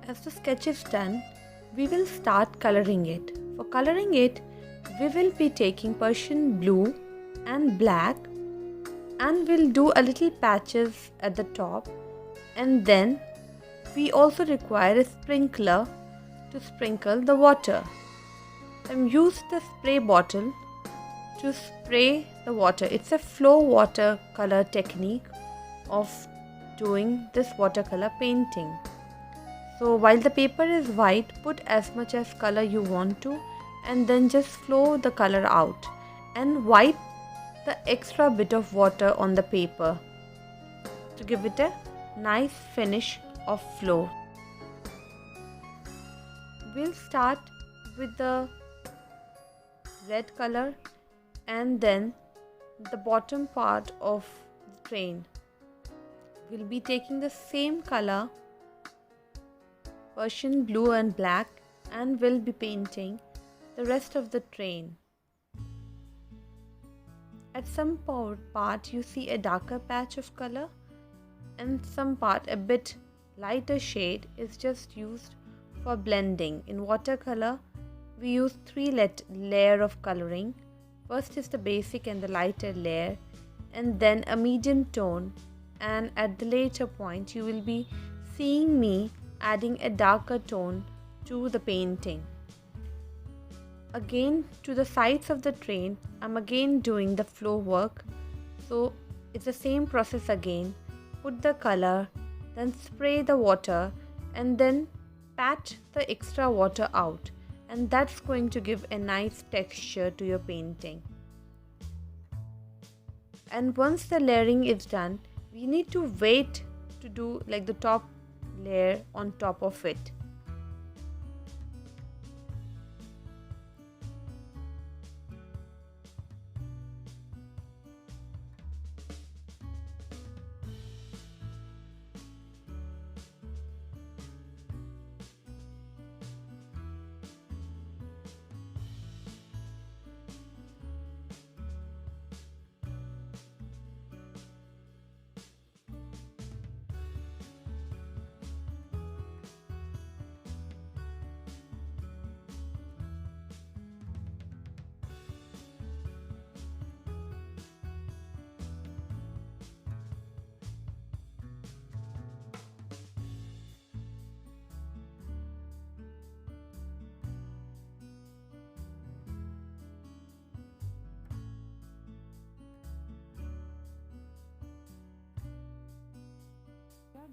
As the sketch is done, we will start coloring it. For coloring it, we will be taking Persian blue and black, and we'll do a little patches at the top, and then we also require a sprinkler to sprinkle the water. And use the spray bottle to spray the water. It's a flow watercolor technique of doing this watercolor painting. So while the paper is white, put as much as color you want to, and then just flow the color out and wipe the extra bit of water on the paper to give it a nice finish of flow. We'll start with the red color and then the bottom part of the train. We'll be taking the same color, Persian blue and black, and we'll be painting the rest of the train. At some part you see a darker patch of color, and some part a bit lighter shade is just used for blending. In watercolor, we use 3 layer of coloring. First is the basic and the lighter layer, and then a medium tone, and at the later point you will be seeing me adding a darker tone to the painting. Again, to the sides of the train, I'm again doing the flow work. So it's the same process again. Put the color, then spray the water, and then pat the extra water out, and that's going to give a nice texture to your painting. And once the layering is done, we need to wait to do like the top layer on top of it.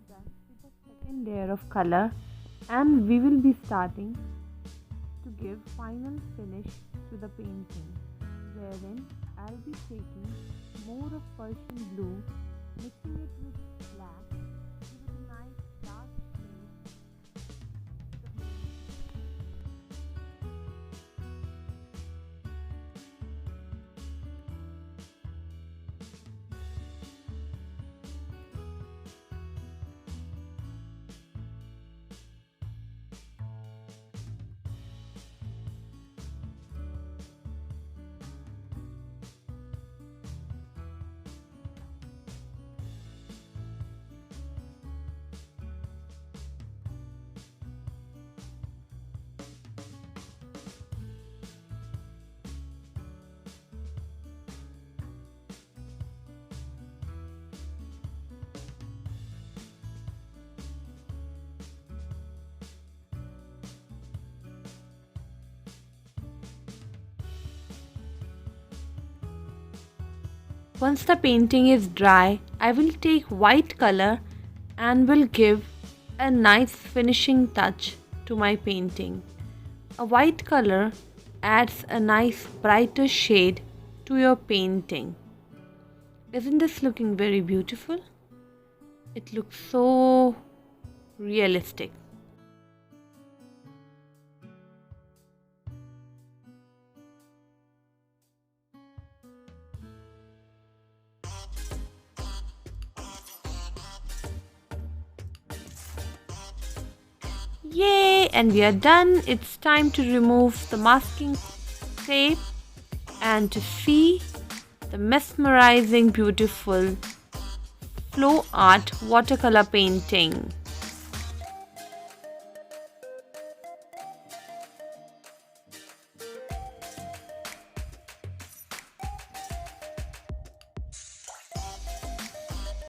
Done with the second layer of color, and we will be starting to give final finish to the painting, wherein I'll be taking more of Persian blue, mixing it with black, give it a nice dark shade. Once the painting is dry, I will take white color and will give a nice finishing touch to my painting. A white color adds a nice brighter shade to your painting. Isn't this looking very beautiful? It looks so realistic. Yay! And we are done. It's time to remove the masking tape and to see the mesmerizing, beautiful Flowart watercolor painting.